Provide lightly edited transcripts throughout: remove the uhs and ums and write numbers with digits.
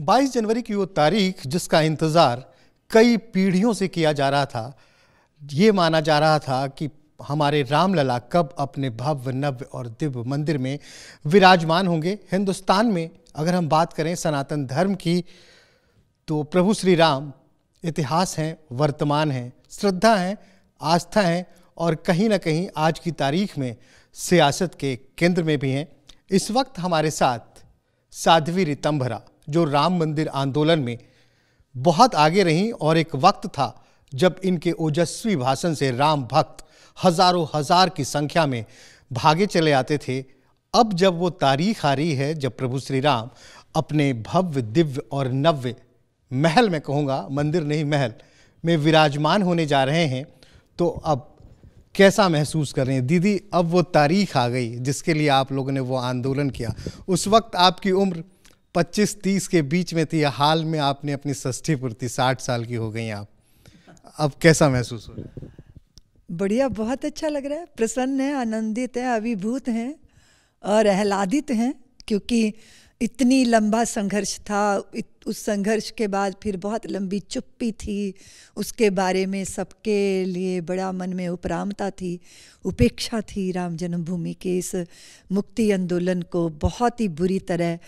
22 जनवरी की वो तारीख जिसका इंतज़ार कई पीढ़ियों से किया जा रहा था। ये माना जा रहा था कि हमारे रामलला कब अपने भव्य नव्य और दिव्य मंदिर में विराजमान होंगे। हिंदुस्तान में अगर हम बात करें सनातन धर्म की, तो प्रभु श्री राम इतिहास हैं, वर्तमान हैं, श्रद्धा हैं, आस्था हैं और कहीं ना कहीं आज की तारीख में सियासत के केंद्र में भी हैं। इस वक्त हमारे साथ साध्वी ऋतंभरा, जो राम मंदिर आंदोलन में बहुत आगे रहीं, और एक वक्त था जब इनके ओजस्वी भाषण से राम भक्त हजारों हजार की संख्या में भागे चले आते थे। अब जब वो तारीख आ रही है जब प्रभु श्री राम अपने भव्य दिव्य और नव्य महल में, कहूँगा मंदिर नहीं महल में विराजमान होने जा रहे हैं, तो अब कैसा महसूस कर रहे हैं दीदी? अब वो तारीख आ गई जिसके लिए आप लोगों ने वो आंदोलन किया। उस वक्त आपकी उम्र 25-30 के बीच में थी, हाल में आपने अपनी षष्ठी पूर्ति 60 साल की हो गई आप। अब कैसा महसूस हो रहा है? बढ़िया, बहुत अच्छा लग रहा है। प्रसन्न है, आनंदित है, अभिभूत हैं और आह्लादित हैं, क्योंकि इतनी लंबा संघर्ष था। उस संघर्ष के बाद फिर बहुत लंबी चुप्पी थी, उसके बारे में सबके लिए बड़ा मन में उपरामता थी, उपेक्षा थी। राम जन्मभूमि के इस मुक्ति आंदोलन को बहुत ही बुरी तरह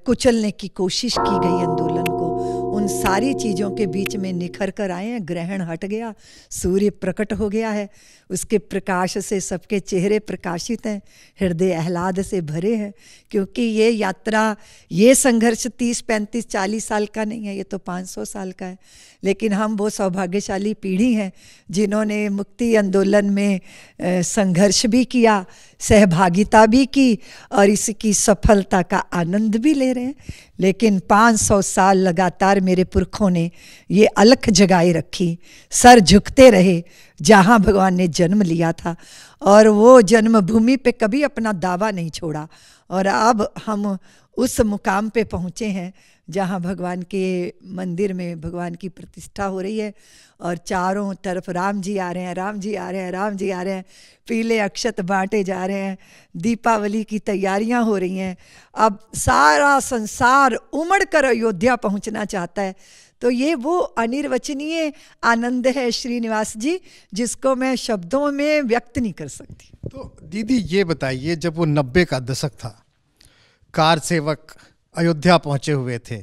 कुचलने की कोशिश की गई आंदोलन को। उन सारी चीज़ों के बीच में निखर कर आए हैं। ग्रहण हट गया, सूर्य प्रकट हो गया है, उसके प्रकाश से सबके चेहरे प्रकाशित हैं, हृदय आह्लाद से भरे हैं, क्योंकि ये यात्रा, ये संघर्ष 30-35-40 साल का नहीं है, ये तो 500 साल का है। लेकिन हम वो सौभाग्यशाली पीढ़ी हैं जिन्होंने मुक्ति आंदोलन में संघर्ष भी किया, सहभागिता भी की और इसकी सफलता का आनंद भी ले रहे हैं। लेकिन 500 साल लगातार मेरे पुरखों ने ये अलख जगाए रखी, सर झुकते रहे जहाँ भगवान ने जन्म लिया था, और वो जन्मभूमि पे कभी अपना दावा नहीं छोड़ा। और अब हम उस मुकाम पे पहुँचे हैं जहाँ भगवान के मंदिर में भगवान की प्रतिष्ठा हो रही है और चारों तरफ राम जी आ रहे हैं, राम जी आ रहे हैं, राम जी आ रहे हैं, पीले अक्षत बांटे जा रहे हैं, दीपावली की तैयारियां हो रही हैं। अब सारा संसार उमड़ कर अयोध्या पहुंचना चाहता है। तो ये वो अनिर्वचनीय आनंद है श्रीनिवास जी, जिसको मैं शब्दों में व्यक्त नहीं कर सकती। तो दीदी ये बताइए, जब वो 90 का दशक था, कार सेवक अयोध्या पहुंचे हुए थे,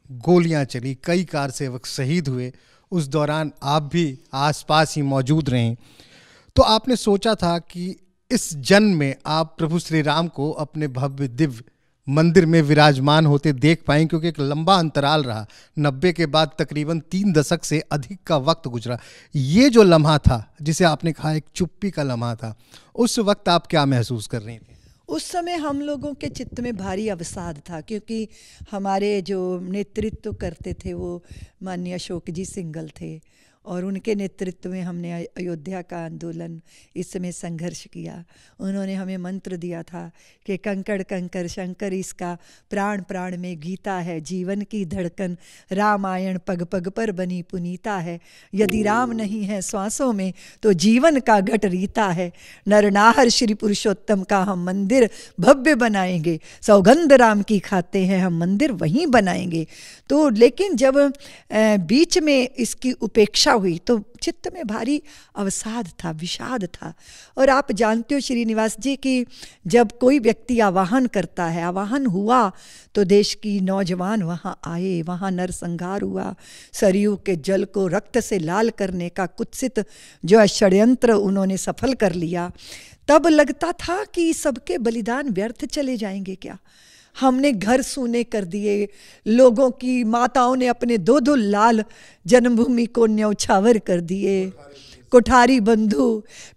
गोलियां चली, कई कार सेवक शहीद हुए, उस दौरान आप भी आसपास ही मौजूद रहे, तो आपने सोचा था कि इस जन्म में आप प्रभु श्री राम को अपने भव्य दिव्य मंदिर में विराजमान होते देख पाएं? क्योंकि एक लंबा अंतराल रहा, 90 के बाद तकरीबन 3 दशक से अधिक का वक्त गुजरा। ये जो लम्हा था, जिसे आपने कहा एक चुप्पी का लम्हा था, उस वक्त आप क्या महसूस कर रही थी? उस समय हम लोगों के चित्त में भारी अवसाद था, क्योंकि हमारे जो नेतृत्व करते थे वो माननीय अशोक जी सिंघल थे, और उनके नेतृत्व में हमने अयोध्या का आंदोलन इस समय संघर्ष किया। उन्होंने हमें मंत्र दिया था कि कंकड़ कंकर शंकर इसका, प्राण प्राण में गीता है, जीवन की धड़कन रामायण पग पग पर बनी पुनीता है, यदि राम नहीं है श्वासों में तो जीवन का घट रीता है, नरनाहर श्री पुरुषोत्तम का हम मंदिर भव्य बनाएंगे, सौगंध राम की खाते हैं हम मंदिर वहीं बनाएंगे। तो लेकिन जब बीच में इसकी उपेक्षा हुई तो चित्त में भारी अवसाद था, विषाद था। और आप जानते हो श्रीनिवास जी कि जब कोई व्यक्ति आवाहन करता है, आवाहन हुआ तो देश की नौजवान वहाँ आए, वहाँ नरसंहार हुआ, सरयू के जल को रक्त से लाल करने का कुत्सित जो षड्यंत्र उन्होंने सफल कर लिया। तब लगता था कि सबके बलिदान व्यर्थ चले जाएंगे क्या? हमने घर सूने कर दिए, लोगों की माताओं ने अपने 2-2 लाल जन्मभूमि को न्यौछावर कर दिए, कोठारी बंधु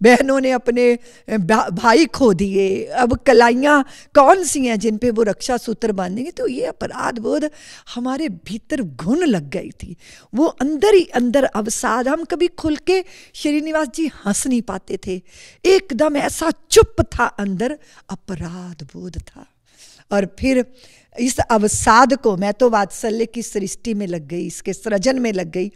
बहनों ने अपने भाई खो दिए। अब कलाइयाँ कौन सी हैं जिन पे वो रक्षा सूत्र बांधेंगे? तो ये अपराध बोध हमारे भीतर घुन लग गई थी, वो अंदर ही अंदर अवसाद। हम कभी खुल के श्रीनिवास जी हंस नहीं पाते थे, एकदम ऐसा चुप था अंदर, अपराध बोध था। और फिर इस अवसाद को, मैं तो वात्सल्य की सृष्टि में लग गई, इसके सृजन में लग गई,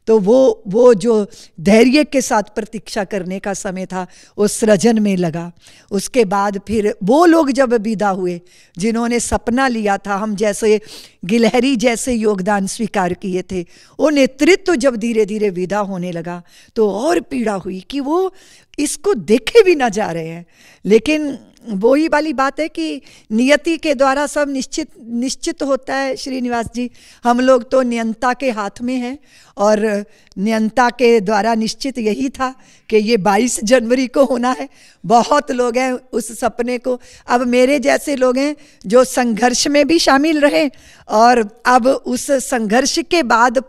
तो वो जो धैर्य के साथ प्रतीक्षा करने का समय था वो सृजन में लगा। उसके बाद फिर वो लोग जब विदा हुए जिन्होंने सपना लिया था, हम जैसे गिलहरी जैसे योगदान स्वीकार किए थे, वो नेतृत्व जब धीरे धीरे विदा होने लगा तो और पीड़ा हुई कि वो इसको देखे भी ना जा रहे हैं। लेकिन वही वाली बात है कि नियति के द्वारा सब निश्चित होता है। श्रीनिवास जी, हम लोग तो नियंता के हाथ में हैं और नियंता के द्वारा निश्चित यही था कि ये 22 जनवरी को होना है। बहुत लोग हैं उस सपने को, अब मेरे जैसे लोग हैं जो संघर्ष में भी शामिल रहे और अब उस संघर्ष के बाद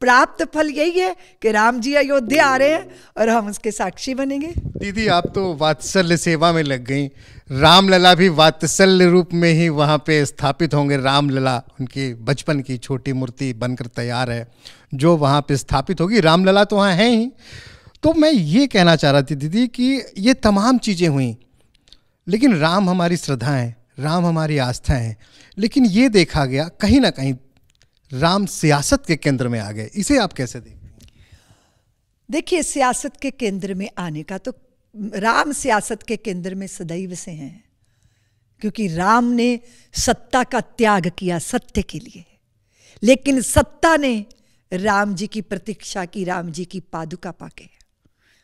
प्राप्त फल यही है कि राम जी अयोध्या आ रहे हैं और हम उसके साक्षी बनेंगे। दीदी, आप तो वात्सल्य सेवा में लग गई। रामलला भी वात्सल्य रूप में ही वहाँ पे स्थापित होंगे। रामलला उनकी बचपन की छोटी मूर्ति बनकर तैयार है जो वहाँ पे स्थापित होगी। रामलला तो वहाँ हैं ही। तो मैं ये कहना चाह रहा थी दीदी कि ये तमाम चीज़ें हुई, लेकिन राम हमारी श्रद्धा है, राम हमारी आस्था है, लेकिन ये देखा गया कहीं ना कहीं राम सियासत के केंद्र में आ गए। इसे आप कैसे देखते हैं? देखिए, सियासत के केंद्र में आने का तो राम सियासत के केंद्र में सदैव से हैं, क्योंकि राम ने सत्ता का त्याग किया सत्य के लिए, लेकिन सत्ता ने राम जी की प्रतीक्षा की, राम जी की पादुका पाके।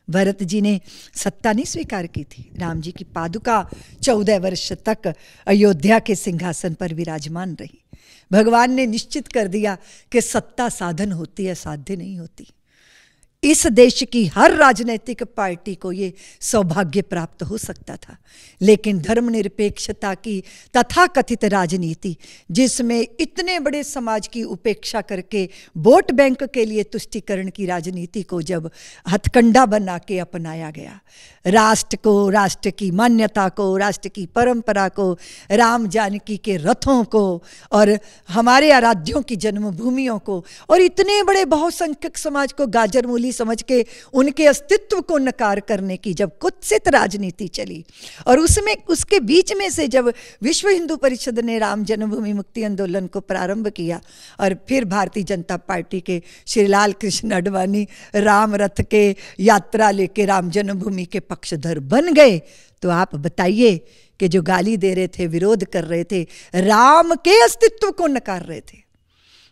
भरत जी ने सत्ता नहीं स्वीकार की थी, राम जी की पादुका 14 वर्ष तक अयोध्या के सिंहासन पर विराजमान रही। भगवान ने निश्चित कर दिया कि सत्ता साधन होती है, साध्य नहीं होती। इस देश की हर राजनीतिक पार्टी को ये सौभाग्य प्राप्त हो सकता था, लेकिन धर्मनिरपेक्षता की तथाकथित राजनीति, जिसमें इतने बड़े समाज की उपेक्षा करके वोट बैंक के लिए तुष्टीकरण की राजनीति को जब हथकंडा बना के अपनाया गया, राष्ट्र को, राष्ट्र की मान्यता को, राष्ट्र की परंपरा को, राम जानकी के रथों को और हमारे आराध्यों की जन्मभूमियों को और इतने बड़े बहुसंख्यक समाज को गाजर मूली समझ के उनके अस्तित्व को नकार करने की जब कुत्सित राजनीति चली, और उसमें उसके बीच में से जब विश्व हिंदू परिषद ने राम जन्मभूमि मुक्ति आंदोलन को प्रारंभ किया और फिर भारतीय जनता पार्टी के श्री लाल कृष्ण आडवाणी राम रथ के यात्रा लेके राम जन्मभूमि के पक्षधर बन गए, तो आप बताइए कि जो गाली दे रहे थे, विरोध कर रहे थे, राम के अस्तित्व को नकार रहे थे,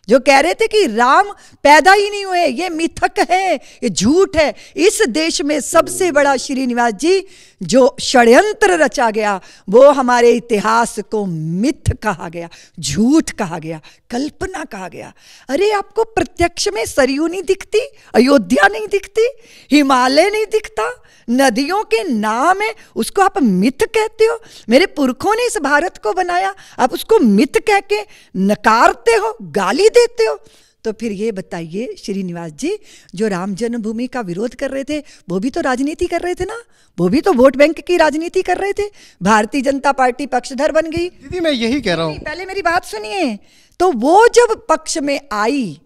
जो कह रहे थे कि राम पैदा ही नहीं हुए, ये मिथक है, ये झूठ है, इस देश में सबसे बड़ा श्रीनिवास जी जो षड्यंत्र रचा गया वो हमारे इतिहास को मिथ कहा गया, झूठ कहा गया, कल्पना कहा गया। अरे आपको प्रत्यक्ष में सरयू नहीं दिखती, अयोध्या नहीं दिखती, हिमालय नहीं दिखता, नदियों के नाम है, उसको आप मिथ कहते हो। मेरे पुरखों ने इस भारत को बनाया, आप उसको मिथ कह के नकारते हो, गाली देते हो। तो फिर ये बताइए श्रीनिवास जी, जो राम जन्मभूमि का विरोध कर रहे थे वो भी तो राजनीति कर रहे थे ना, वो भी तो वोट बैंक की राजनीति कर रहे थे। भारतीय जनता पार्टी पक्षधर बन गई। दीदी, मैं यही कह रहा हूँ, पहले मेरी बात सुनिए। तो वो जब पक्ष में आई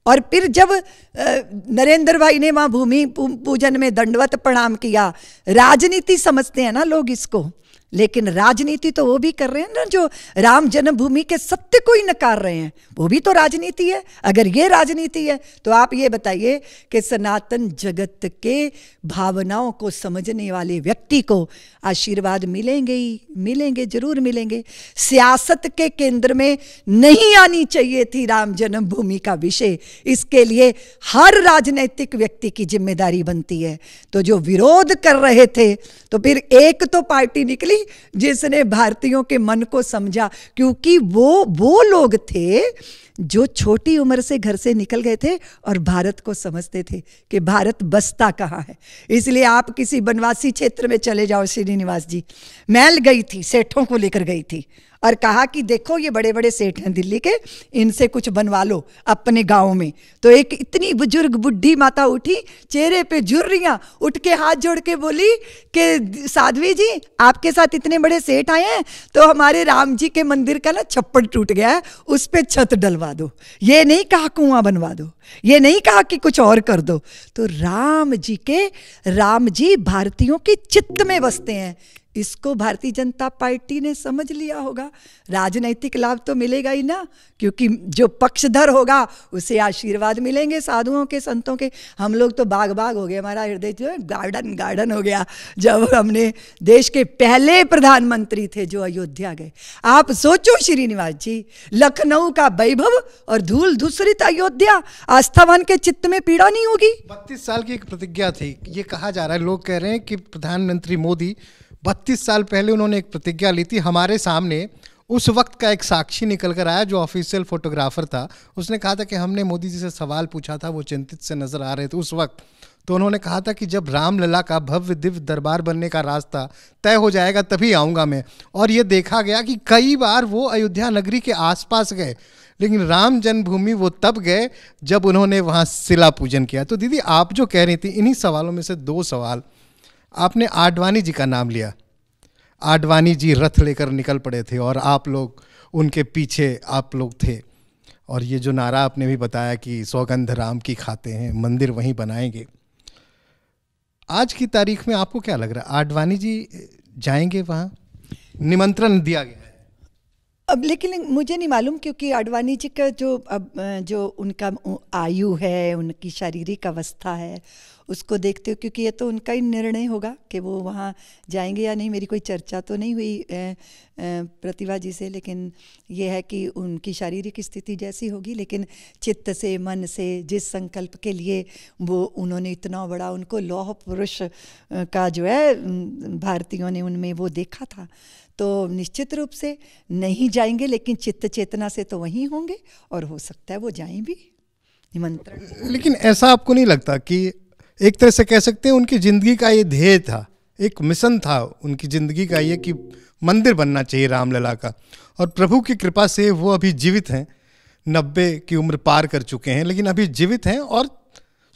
और फिर जब नरेंद्र भाई ने वहां भूमि पूजन में दंडवत प्रणाम किया, राजनीति समझते हैं ना लोग इसको, लेकिन राजनीति तो वो भी कर रहे हैं ना जो राम जन्मभूमि के सत्य को ही नकार रहे हैं, वो भी तो राजनीति है। अगर ये राजनीति है तो आप ये बताइए कि सनातन जगत के भावनाओं को समझने वाले व्यक्ति को आशीर्वाद मिलेंगे ही मिलेंगे, जरूर मिलेंगे। सियासत के केंद्र में नहीं आनी चाहिए थी राम जन्मभूमि का विषय, इसके लिए हर राजनीतिक व्यक्ति की जिम्मेदारी बनती है। तो जो विरोध कर रहे थे, तो फिर एक तो पार्टी निकली जिसने भारतीयों के मन को समझा, क्योंकि वो लोग थे जो छोटी उम्र से घर से निकल गए थे और भारत को समझते थे कि भारत बसता कहाँ है। इसलिए आप किसी वनवासी क्षेत्र में चले जाओ श्रीनिवास जी, मैं गई थी, सेठों को लेकर गई थी और कहा कि देखो ये बड़े बड़े सेठ हैं दिल्ली के, इनसे कुछ बनवा लो अपने गांव में। तो एक इतनी बुजुर्ग बुढ़ी माता उठी, चेहरे पे झुर्रियां, उठ के हाथ जोड़ के बोली कि साध्वी जी आपके साथ इतने बड़े सेठ आए हैं तो हमारे राम जी के मंदिर का ना छप्पड़ टूट गया है, उस पे छत डलवा दो। ये नहीं कहा कुआं बनवा दो, ये नहीं कहा कि कुछ और कर दो। तो राम जी भारतीयों के चित्त में बसते हैं इसको भारतीय जनता पार्टी ने समझ लिया होगा। राजनैतिक लाभ तो मिलेगा ही ना, क्योंकि जो पक्षधर होगा उसे आशीर्वाद मिलेंगे साधुओं के, संतों के। हम लोग तो बाग बाग हो गए, हमारा हृदय जो है गार्डन गार्डन हो गया जब हमने देश के पहले प्रधानमंत्री थे जो अयोध्या गए। आप सोचो श्रीनिवास जी, लखनऊ का वैभव और धूल धूसरित अयोध्या, आस्थावान के चित्त में पीड़ा नहीं होगी? 32 साल की एक प्रतिज्ञा थी, ये कहा जा रहा है, लोग कह रहे हैं कि प्रधानमंत्री मोदी 32 साल पहले उन्होंने एक प्रतिज्ञा ली थी। हमारे सामने उस वक्त का एक साक्षी निकल कर आया जो ऑफिशियल फोटोग्राफर था। उसने कहा था कि हमने मोदी जी से सवाल पूछा था, वो चिंतित से नजर आ रहे थे उस वक्त। तो उन्होंने कहा था कि जब रामलला का भव्य दिव्य दरबार बनने का रास्ता तय हो जाएगा तभी आऊँगा मैं। और ये देखा गया कि कई बार वो अयोध्या नगरी के आसपास गए, लेकिन राम जन्मभूमि वो तब गए जब उन्होंने वहाँ शिला पूजन किया। तो दीदी, आप जो कह रही थी, इन्हीं सवालों में से 2 सवाल। आपने आडवाणी जी का नाम लिया। आडवाणी जी रथ लेकर निकल पड़े थे और आप लोग उनके पीछे आप लोग थे, और ये जो नारा आपने भी बताया कि सौगंध राम की खाते हैं, मंदिर वहीं बनाएंगे। आज की तारीख में आपको क्या लग रहा है, आडवाणी जी जाएंगे वहाँ? निमंत्रण दिया गया है अब, लेकिन मुझे नहीं मालूम, क्योंकि आडवाणी जी का जो उनका आयु है, उनकी शारीरिक अवस्था है, उसको देखते हो, क्योंकि ये तो उनका ही निर्णय होगा कि वो वहाँ जाएंगे या नहीं। मेरी कोई चर्चा तो नहीं हुई प्रतिभा जी से, लेकिन ये है कि उनकी शारीरिक स्थिति जैसी होगी, लेकिन चित्त से, मन से, जिस संकल्प के लिए वो उन्होंने इतना बड़ा, उनको लौह पुरुष का जो है भारतीयों ने उनमें वो देखा था, तो निश्चित रूप से नहीं जाएंगे, लेकिन चित्त चेतना से तो वहीं होंगे, और हो सकता है वो जाएं भी निमंत्रण। लेकिन ऐसा आपको नहीं लगता कि एक तरह से कह सकते हैं उनकी ज़िंदगी का ये ध्येय था, एक मिशन था उनकी ज़िंदगी का ये, कि मंदिर बनना चाहिए रामलला का, और प्रभु की कृपा से वो अभी जीवित हैं, 90 की उम्र पार कर चुके हैं, लेकिन अभी जीवित हैं और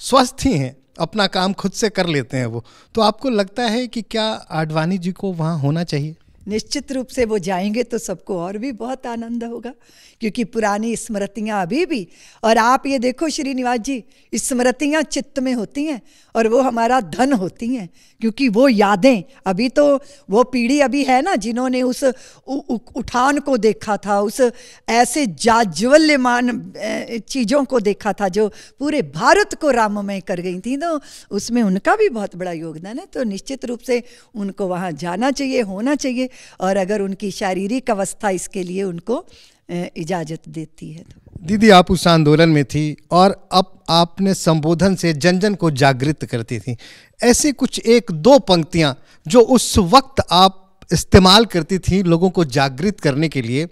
स्वस्थ ही हैं, अपना काम खुद से कर लेते हैं वो। तो आपको लगता है कि क्या आडवाणी जी को वहाँ होना चाहिए? निश्चित रूप से वो जाएंगे तो सबको और भी बहुत आनंद होगा, क्योंकि पुरानी स्मृतियाँ अभी भी, और आप ये देखो श्रीनिवास जी, स्मृतियाँ चित्त में होती हैं और वो हमारा धन होती हैं, क्योंकि वो यादें, अभी तो वो पीढ़ी अभी है ना जिन्होंने उस उठान को देखा था, उस ऐसे जाज्वल्यमान चीज़ों को देखा था जो पूरे भारत को राममय कर गई थी, तो उसमें उनका भी बहुत बड़ा योगदान है। तो निश्चित रूप से उनको वहाँ जाना चाहिए, होना चाहिए, और अगर उनकी शारीरिक अवस्था इसके लिए उनको इजाज़त देती है तो। दीदी, आप उस आंदोलन में थी और अब आपने संबोधन से जन जन को जागृत करती थी। ऐसे कुछ 1-2 पंक्तियां जो उस वक्त आप इस्तेमाल करती थी लोगों को जागृत करने के लिए।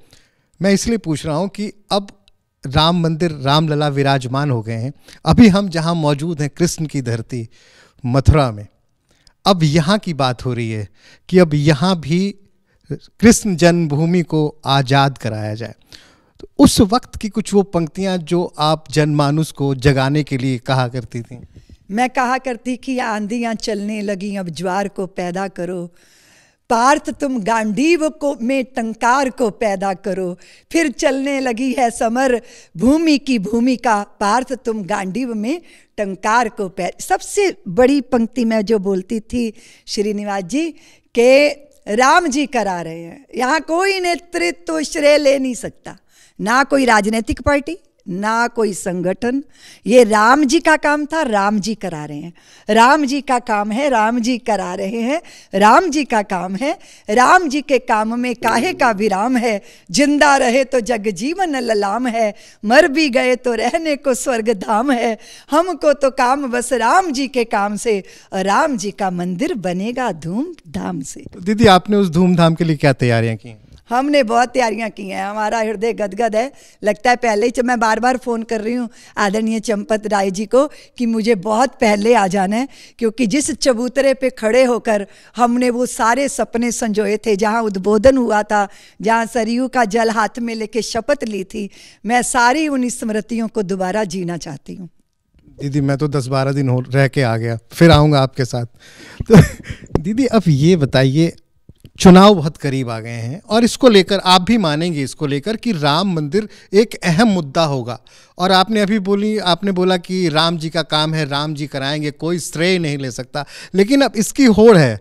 मैं इसलिए पूछ रहा हूं कि अब राम मंदिर, रामलला विराजमान हो गए हैं। अभी हम जहां मौजूद हैं, कृष्ण की धरती मथुरा में, अब यहाँ की बात हो रही है कि अब यहाँ भी कृष्ण जन्मभूमि को आज़ाद कराया जाए। तो उस वक्त की कुछ वो पंक्तियाँ जो आप जनमानुस को जगाने के लिए कहा करती थी। मैं कहा करती कि आंधियाँ चलने लगी, अब ज्वार को पैदा करो, पार्थ तुम गांडीव को में टंकार को पैदा करो, फिर चलने लगी है समर भूमि की भूमिका, पार्थ तुम गांडीव में टंकार को सबसे बड़ी पंक्ति मैं जो बोलती थी श्रीनिवास जी के राम जी करा रहे हैं, यहाँ कोई नेतृत्व तो श्रेय ले नहीं सकता, ना कोई राजनीतिक पार्टी, ना कोई संगठन। ये राम जी का काम था, राम जी करा रहे हैं, राम जी का काम है, राम जी करा रहे हैं, राम जी का काम है, राम जी के काम में काहे का विराम है, जिंदा रहे तो जग जीवन ललाम है, मर भी गए तो रहने को स्वर्ग धाम है, हमको तो काम बस राम जी के काम से, राम जी का मंदिर बनेगा धूमधाम से। तो दीदी, आपने उस धूमधाम के लिए क्या तैयारियां की? हमने बहुत तैयारियां की हैं, हमारा हृदय गदगद है। लगता है पहले ही, मैं बार बार फ़ोन कर रही हूँ आदरणीय चंपत राय जी को कि मुझे बहुत पहले आ जाना है, क्योंकि जिस चबूतरे पे खड़े होकर हमने वो सारे सपने संजोए थे, जहाँ उद्बोधन हुआ था, जहाँ सरयू का जल हाथ में लेके शपथ ली थी, मैं सारी उन स्मृतियों को दोबारा जीना चाहती हूँ। दीदी, मैं तो 10-12 दिन हो रह के आ गया, फिर आऊँगा आपके साथ। तो दीदी, अब ये बताइए, चुनाव बहुत करीब आ गए हैं और इसको लेकर आप भी मानेंगे, इसको लेकर कि राम मंदिर एक अहम मुद्दा होगा, और आपने बोला कि राम जी का काम है, राम जी कराएंगे, कोई श्रेय नहीं ले सकता, लेकिन अब इसकी होड़ है,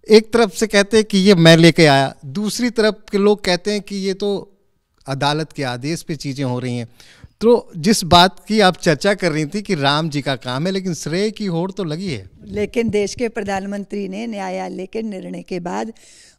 एक तरफ से कहते हैं कि ये मैं लेके आया, दूसरी तरफ के लोग कहते हैं कि ये तो अदालत के आदेश पे चीज़ें हो रही हैं। तो जिस बात की आप चर्चा कर रही थी कि राम जी का काम है, लेकिन श्रेय की होड़ तो लगी है। लेकिन देश के प्रधानमंत्री ने न्यायालय के निर्णय के बाद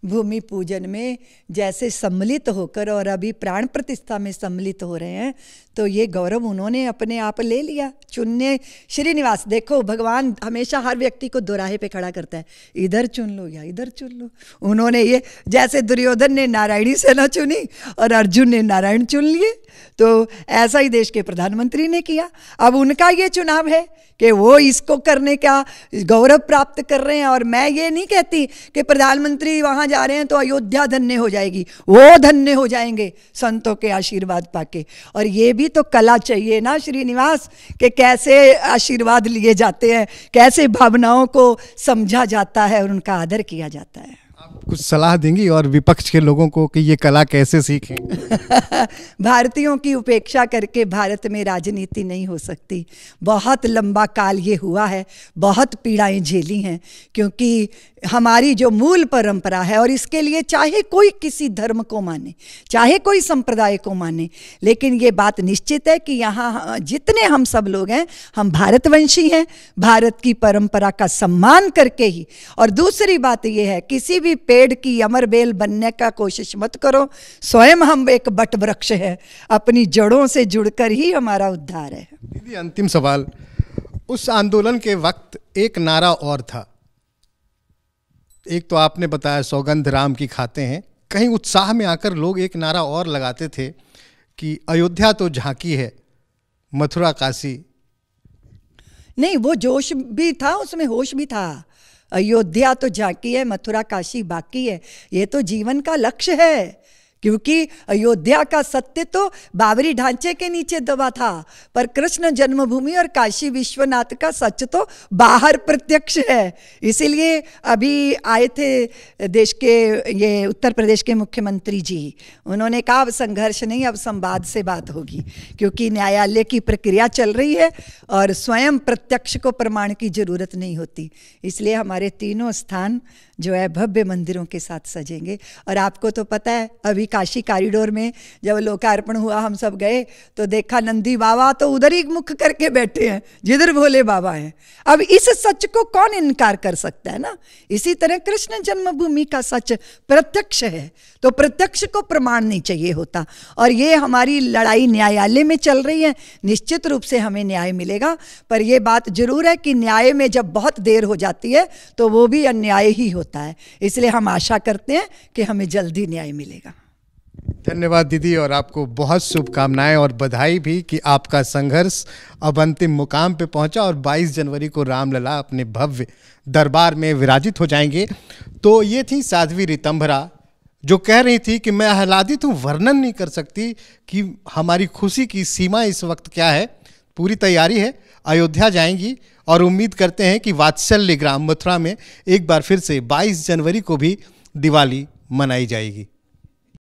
भूमि पूजन में जैसे सम्मिलित होकर और अभी प्राण प्रतिष्ठा में सम्मिलित हो रहे हैं, तो ये गौरव उन्होंने अपने आप ले लिया। चुनने श्रीनिवास, देखो भगवान हमेशा हर व्यक्ति को दोराहे पे खड़ा करता है, इधर चुन लो या इधर चुन लो। उन्होंने ये, जैसे दुर्योधन ने नारायणी सेना चुनी और अर्जुन ने नारायण चुन लिए, तो ऐसा ही देश के प्रधानमंत्री ने किया। अब उनका ये चुनाव है कि वो इसको करने का गौरव प्राप्त कर रहे हैं। और मैं ये नहीं कहती कि प्रधानमंत्री वहाँ जा रहे हैं तो अयोध्या धन्य हो जाएगी, वो धन्य हो जाएंगे संतों के आशीर्वाद पाके। और ये भी तो कला चाहिए ना श्रीनिवास, कि कैसे आशीर्वाद लिए जाते हैं, कैसे भावनाओं को समझा जाता है और उनका आदर किया जाता है। आप कुछ सलाह देंगी और विपक्ष के लोगों को कि ये कला कैसे सीखें? भारतीयों की उपेक्षा करके भारत में राजनीति नहीं हो सकती। बहुत लंबा काल ये हुआ है, बहुत पीड़ाएं झेली हैं, क्योंकि हमारी जो मूल परंपरा है, और इसके लिए चाहे कोई किसी धर्म को माने, चाहे कोई संप्रदाय को माने, लेकिन ये बात निश्चित है कि यहाँ जितने हम सब लोग हैं, हम भारतवंशी हैं, भारत की परंपरा का सम्मान करके ही। और दूसरी बात ये है, किसी भी पेड़ की अमर बेल बनने का कोशिश मत करो, स्वयं हम एक बट वृक्ष है, अपनी जड़ों से जुड़कर ही हमारा उद्धार है। दीदी, अंतिम सवाल, उस आंदोलन के वक्त एक नारा और था, एक तो आपने बताया सौगंध राम की खाते हैं, कहीं उत्साह में आकर लोग एक नारा और लगाते थे कि अयोध्या तो झांकी है, मथुरा काशी। नहीं, वो जोश भी था, उसमें होश भी था। अयोध्या तो झांकी है, मथुरा काशी बाकी है, ये तो जीवन का लक्ष्य है। क्योंकि अयोध्या का सत्य तो बाबरी ढांचे के नीचे दबा था, पर कृष्ण जन्मभूमि और काशी विश्वनाथ का सच तो बाहर प्रत्यक्ष है। इसीलिए अभी आए थे देश के, ये उत्तर प्रदेश के मुख्यमंत्री जी, उन्होंने कहा अब संघर्ष नहीं, अब संवाद से बात होगी, क्योंकि न्यायालय की प्रक्रिया चल रही है और स्वयं प्रत्यक्ष को प्रमाण की जरूरत नहीं होती। इसलिए हमारे तीनों स्थान जो है भव्य मंदिरों के साथ सजेंगे। और आपको तो पता है, अभी काशी कॉरिडोर में जब लोकार्पण हुआ, हम सब गए तो देखा नंदी बाबा तो उधर ही मुख करके बैठे हैं जिधर भोले बाबा हैं। अब इस सच को कौन इनकार कर सकता है ना। इसी तरह कृष्ण जन्मभूमि का सच प्रत्यक्ष है, तो प्रत्यक्ष को प्रमाण नहीं चाहिए होता। और ये हमारी लड़ाई न्यायालय में चल रही है, निश्चित रूप से हमें न्याय मिलेगा। पर यह बात जरूर है कि न्याय में जब बहुत देर हो जाती है तो वो भी अन्याय ही होता है। इसलिए हम आशा करते हैं कि हमें जल्दी न्याय मिलेगा। धन्यवाद दीदी, और आपको बहुत शुभकामनाएं और बधाई भी कि आपका संघर्ष अब अंतिम मुकाम पे पहुंचा और 22 जनवरी को रामलला अपने भव्य दरबार में विराजित हो जाएंगे। तो ये थी साध्वी ऋतंभरा, जो कह रही थी कि मैं आह्लादित हूँ, वर्णन नहीं कर सकती कि हमारी खुशी की सीमा इस वक्त क्या है। पूरी तैयारी है, अयोध्या जाएंगी और उम्मीद करते हैं कि वात्सल्य ग्राम मथुरा में एक बार फिर से 22 जनवरी को भी दिवाली मनाई जाएगी।